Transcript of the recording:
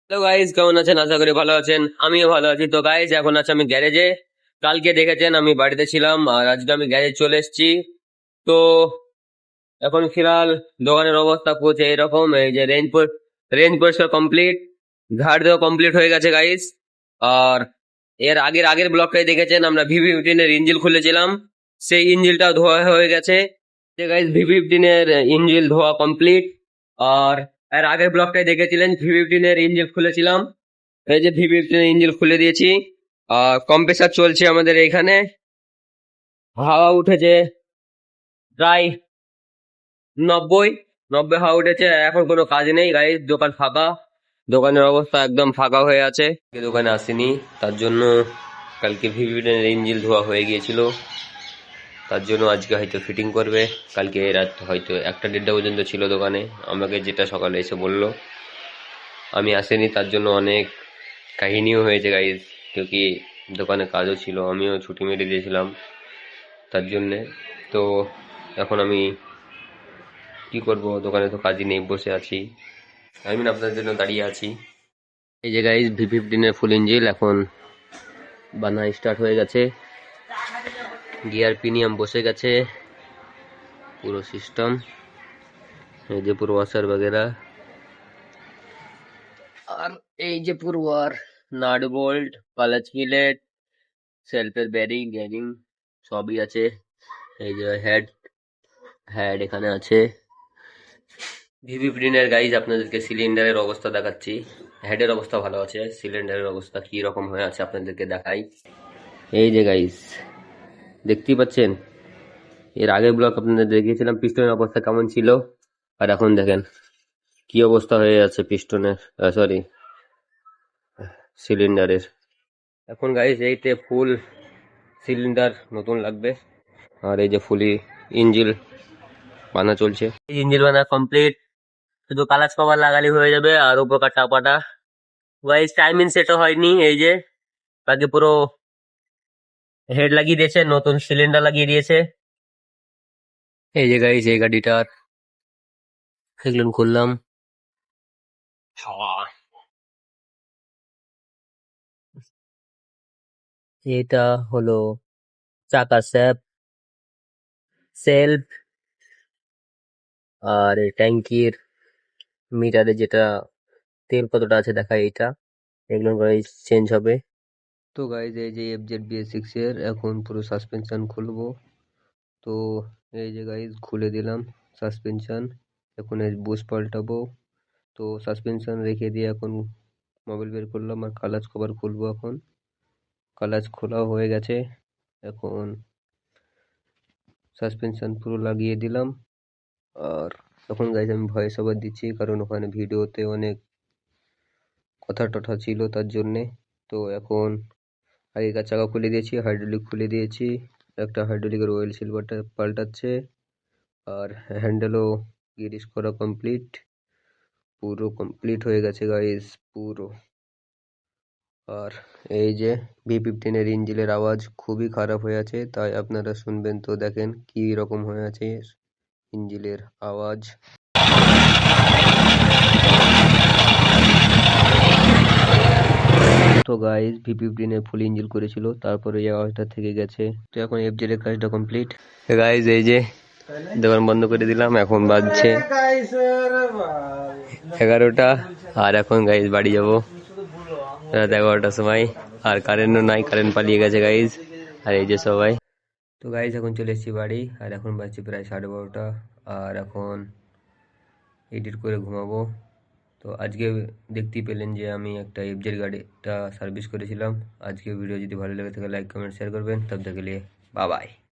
Hello guys, কেমন আছেন? আশা করি ভালো আছেন। আমিও ভালো আছি। তো গাইজ, এখন আছে আমি গ্যারেজে। কালকে দেখেছেন আমি বাড়িতে ছিলাম, আর আজকে আমি গ্যারেজ চলে এসেছি। তো এখন ফিলহাল দোকানের অবস্থা পৌঁছে এরকম। এই যে রেঞ্জ পরিষ্কার কমপ্লিট, ঝাড় দেওয়া কমপ্লিট হয়ে গেছে গাইজ। আর এর আগের ব্লকটাই দেখেছেন, আমরা ভিভি 15 এর ইঞ্জিল খুলেছিলাম, সেই ইঞ্জিলটাও ধোয়া হয়ে গেছে। গাইজ, ভিভি 15 এর ইঞ্জিল ধোয়া কমপ্লিট। আর এর আগের ব্লকটাই দেখেছিলেন, ভিভি 15 এর ইঞ্জিল খুলেছিলাম। এই যে ভিভি 15 ইঞ্জিন খুলে দিয়েছি। আর কম্প্রেসার চলছে আমাদের এইখানে, হাওয়া উঠেছে প্রায় 90 হাওয়া উঠেছে। এখন কোনো কাজ নেই গাইস, দোকান ফাঁকা। দোকানের অবস্থা একদম ফাঁকা হয়ে আছে। দোকানে আসেনি, তার জন্য কালকে ভিভি 15 এর ইঞ্জিন ধোয়া হয়ে গিয়েছিল, তার জন্য আজকে হয়তো ফিটিং করবে। কালকে রাত হয়তো 1টা 1:30 পর্যন্ত ছিল দোকানে, আমাকে যেটা সকালে এসে বললো। আমি আসেনি, তার জন্য অনেক কাহিনীও হয়েছে গাইজ, কি দোকানে কাজও ছিল, আমিও ছুটি মেরে দিয়েছিলাম তার জন্যে। তো এখন আমি কি করব, দোকানে তো কাজই নেই, বসে আছি। আমি না আপনাদের জন্য দাঁড়িয়ে আছি। এই যে গাইজ, ভি15 এর ফুল ইঞ্জিল এখন বানা স্টার্ট হয়ে গেছে। গিয়ার পিনিয়াম বসে গেছে, পুরো সিস্টেম। এই যে পুরো ওয়াশার বগেরা, আর এই যে পুরো আর নাট বোল্ট, ক্লাচ প্লেট, সেলফের বেরিং গ্যারিং সবই আছে। এই যে হেড হেড এখানে আছে। ভিভি 15 এর গাইজ আপনাদেরকে সিলিন্ডারের অবস্থা দেখাচ্ছি। হেডের অবস্থা ভালো আছে, সিলিন্ডারের অবস্থা কি রকম হয়ে আছে আপনাদেরকে দেখাই। এই যে গাইজ, দেখতেই পাচ্ছেন, এর আগের ব্লক আপনাদের দেখিয়েছিলাম পিস্টনের অবস্থা কেমন ছিল, আর এখন দেখেন কি অবস্থা হয়ে আছে পিস্টনের, সরি সিলিন্ডারের। এখন গাইজ এইতে ফুল সিলিন্ডার নতুন লাগবে। আর এই যে ফুলি ইঞ্জিল বানা চলছে, ইঞ্জিল বানা কমপ্লিট। শুধু কালাচ কভার লাগালি হয়ে যাবে, আর উপরকার টাপাটা গাইজ টাইমিং সেটও হয়নি। এই যে বাকি পুরো হেড লাগিয়ে দিয়েছে, নতুন সিলিন্ডার লাগিয়ে দিয়েছে। এই যে গাইজ, এই গাড়িটার এগুলো খুললাম। এটা হলো চাকা সেলফ, আর এই ট্যাঙ্কির মিটারে যেটা তেল কতটা আছে দেখায়, এইটা এগুলো চেঞ্জ হবে। তো গাইজ, এই যে FZ BS6 এর এখন পুরো সাসপেনশন খুলবো। তো এই যে গাইজ, খুলে দিলাম সাসপেনশন। এখন এর বুশ পাল্টাবো। তো সাসপেনশন রেখে দিয়ে এখন মোবাইল বের করলাম, আর কালাচ কভার খুলবো। এখন কালাচ খোলাও হয়ে গেছে। এখন সাসপেনশন পুরো লাগিয়ে দিলাম। আর এখন গাইজ আমি ভয়েস ওভার দিচ্ছি, কারণ ওখানে ভিডিওতে অনেক কথা টথা ছিল, তার জন্যে। তো এখন আগেকার চাকা খুলে দিয়েছি, হাইড্রোলিক খুলে দিয়েছি, একটা হাইড্রোলিকের অয়েল সিলভারটা পাল্টাচ্ছে। আর হ্যান্ডেলও গিরিস করা কমপ্লিট, পুরো কমপ্লিট হয়ে গেছে গাইস পুরো। আর এই যে ভি15 এর ইঞ্জিনের আওয়াজ খুবই খারাপ হয়ে আছে, তাই আপনারা শুনবেন। তো দেখেন কি রকম হয়ে আছে ইঞ্জিনের আওয়াজ। তো গাইস, ভি15 ফুল ইঞ্জিন করেছিল, তারপরে এই আওয়াজটা থেকে গেছে। তো এখন FZ এর কাজটা কমপ্লিট। গাইস, এই যে দোকান বন্ধ করে দিলাম, এখন বাজছে 11টা। আর এখন গাইস বাড়ি যাবো রাত 11টার সময়। আর কারেন্টও নাই, কারেন্ট পালিয়ে গেছে গাইস। আর এই যে সবাই। তো গাইস, এখন চলে এসেছি বাড়ি, আর এখন বাজছে প্রায় 12:30। আর এখন এডিট করে ঘুমাবো। তো আজকে দেখতেই পেলেন যে আমি একটা FZ গাড়িটা সার্ভিস করেছিলাম। আজকে ভিডিও যদি ভালো লেগে থাকে, লাইক কমেন্ট শেয়ার করবেন। তব তক के लिए बाय बाय।